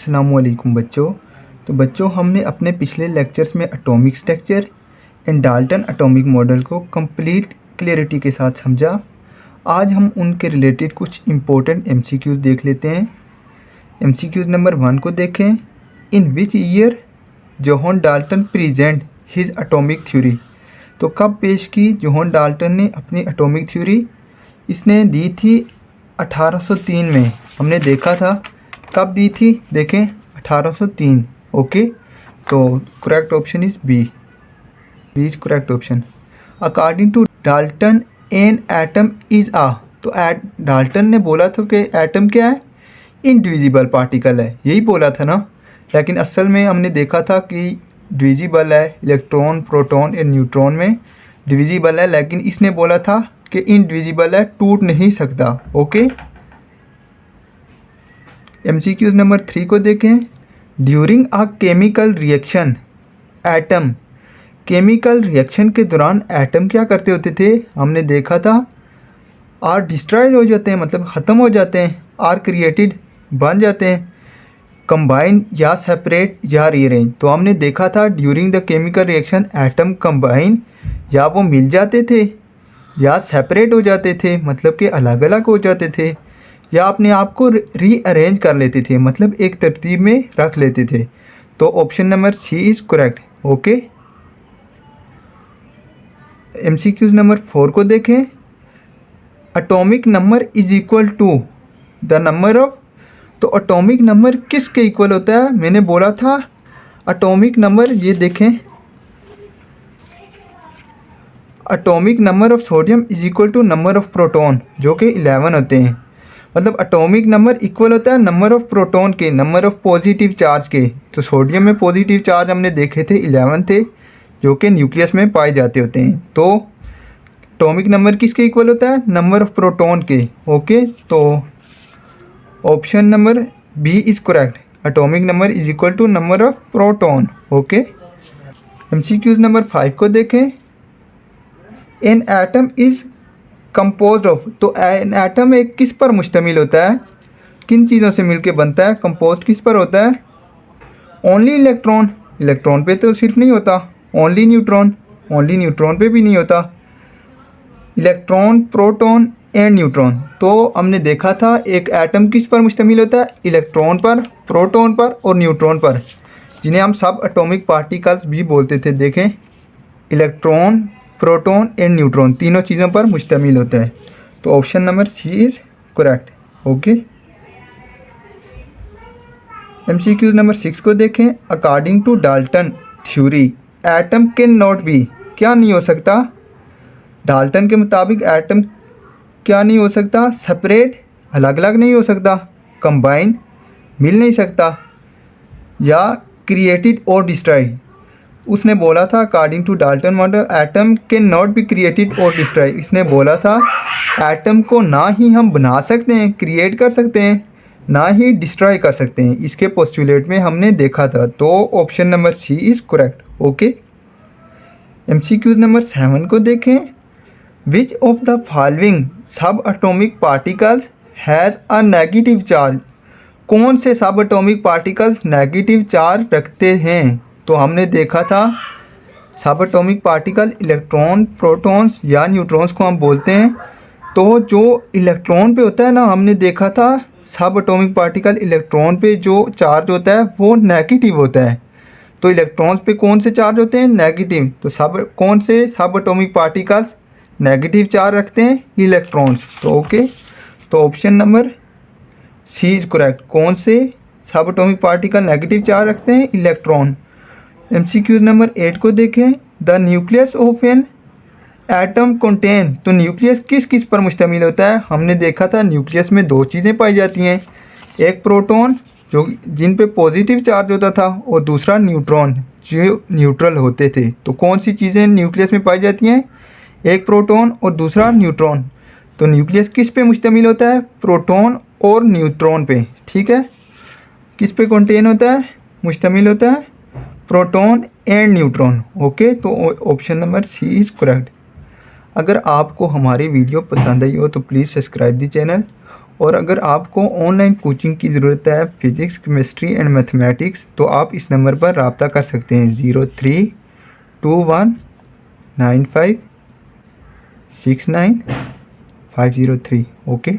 अस्सलामुअलैकुम बच्चों। तो बच्चों, हमने अपने पिछले लेक्चर्स में atomic structure and Dalton atomic model को कंप्लीट क्लियरिटी के साथ समझा। आज हम उनके रिलेटेड कुछ इम्पोर्टेंट एमसीक्यूज देख लेते हैं। एमसीक्यूज नंबर 1 को देखें। In which year John Dalton present his atomic theory. तो कब पेश की जोहन डाल्टन ने अपनी एटॉमिक थ्योरी? इसने दी थी 1803 में। हमने देखा था कब दी थी, देखें 1803। ओके, तो correct option is B is correct option. According to Dalton an atom is आ। तो डाल्टन ने बोला था कि एटम क्या है, इनडिविजिबल पार्टिकल है, यही बोला था ना। लेकिन असल में हमने देखा था कि डिविजिबल है, इलेक्ट्रॉन प्रोटॉन और न्यूट्रॉन में डिविजिबल है, लेकिन इसने बोला था कि इनडिविजिबल है, टूट नहीं सकता। ओके, एमसीक्यूज नंबर 3 को देखें। During a chemical reaction atom. Chemical reaction के दौरान एटम क्या करते होते थे? हमने देखा था आर डिस्ट्रॉयड हो जाते हैं, मतलब ख़त्म हो जाते हैं, आर क्रिएटेड बन जाते हैं, कंबाइन या सेपरेट या रीअरेंज। तो हमने देखा था during the chemical reaction atom combine या वो मिल जाते थे या सेपरेट हो जाते थे, मतलब कि अलग अलग हो जाते थे, या अपने आप को रीअरेंज कर लेते थे, मतलब एक तरतीब में रख लेते थे। तो option number C is correct. Okay, MCQs number 4 को देखें। Atomic number is equal to the number of. तो एटॉमिक नंबर किसके इक्वल होता है? मैंने बोला था एटॉमिक नंबर, ये देखें, atomic number of sodium is equal to number of proton, जो कि 11 होते हैं। मतलब एटॉमिक नंबर इक्वल होता है नंबर ऑफ प्रोटॉन के, नंबर ऑफ पॉजिटिव चार्ज के। तो सोडियम में पॉजिटिव चार्ज हमने देखे थे 11 थे, जो कि न्यूक्लियस में पाए जाते होते हैं। तो एटॉमिक नंबर किसके इक्वल होता है? नंबर ऑफ प्रोटॉन के। ओके, तो option number B is correct. Atomic number is equal to number of proton. Okay, MCQs number 5 को देखें। An atom is compose of. तो एन एटम एक किस पर मुश्तमिल होता है, किन चीज़ों से मिलके बनता है? कंपोज किस पर होता है? ओनली इलेक्ट्रॉन, इलेक्ट्रॉन पे तो सिर्फ नहीं होता। ओनली न्यूट्रॉन, ओनली न्यूट्रॉन पे भी नहीं होता। Electron proton and neutron. तो हमने देखा था एक एटम किस पर मुश्तमिल होता है? इलेक्ट्रॉन पर, प्रोटॉन पर और न्यूट्रॉन पर, जिन्हें हम सब एटॉमिक पार्टिकल्स भी बोलते थे। देखें, इलेक्ट्रॉन प्रोटॉन एंड न्यूट्रॉन तीनों चीज़ों पर मुश्तमिल होता है। तो option number C is correct. Okay, MCQs number 6 को देखें। According to Dalton theory atom can not be. क्या नहीं हो सकता? डाल्टन के मुताबिक एटम क्या नहीं हो सकता? सेपरेट, अलग अलग नहीं हो सकता, कंबाइन, मिल नहीं सकता, या क्रिएटेड और डिस्ट्रॉय। उसने बोला था according to Dalton model atom can not be created और डिस्ट्रॉय। इसने बोला था एटम को ना ही हम बना सकते हैं, क्रिएट कर सकते हैं, ना ही डिस्ट्रॉय कर सकते हैं। इसके पोस्टुलेट में हमने देखा था। तो option number C is correct. Okay, MCQs number 7 को देखें। Which of the following subatomic particles has a negative charge. कौन से सब एटॉमिक पार्टिकल्स नेगेटिव चार्ज रखते हैं? तो हमने देखा था सब एटॉमिक पार्टिकल इलेक्ट्रॉन, प्रोटॉन्स या न्यूट्रॉन्स को हम बोलते हैं। तो जो इलेक्ट्रॉन पे होता है ना, हमने देखा था सब एटॉमिक पार्टिकल इलेक्ट्रॉन पे जो चार्ज होता है वो नेगेटिव होता है। तो इलेक्ट्रॉन्स पे कौन से चार्ज होते हैं? नेगेटिव। तो कौन से सब एटॉमिक पार्टिकल्स नेगेटिव चार्ज रखते हैं? इलेक्ट्रॉन्स। तो ओके, तो option number C is correct. कौन से सब एटॉमिक पार्टिकल नेगेटिव चार्ज रखते हैं? इलेक्ट्रॉन। एमसीक्यूज नंबर 8 को देखें। The nucleus of an atom contain. तो न्यूक्लियस किस किस पर मुश्तमिल होता है? हमने देखा था न्यूक्लियस में दो चीज़ें पाई जाती हैं, एक प्रोटॉन जो जिन पे पॉजिटिव चार्ज होता था, और दूसरा न्यूट्रॉन जो न्यूट्रल होते थे। तो कौन सी चीज़ें न्यूक्लियस में पाई जाती हैं? एक प्रोटॉन और दूसरा न्यूट्रॉन। तो न्यूक्लियस किस पे मुश्तमिल होता है? प्रोटॉन और न्यूट्रॉन पे। ठीक है, किस पे कंटेन होता है, मुश्तमिल होता है? Proton and neutron. ओके, तो option number C is correct. अगर आपको हमारी वीडियो पसंद आई हो तो प्लीज़ सब्सक्राइब दी चैनल और अगर आपको ऑनलाइन कोचिंग की ज़रूरत है फिज़िक्स, केमिस्ट्री एंड मैथमेटिक्स, तो आप इस नंबर पर रब्ता कर सकते हैं 03219569 503। ओके।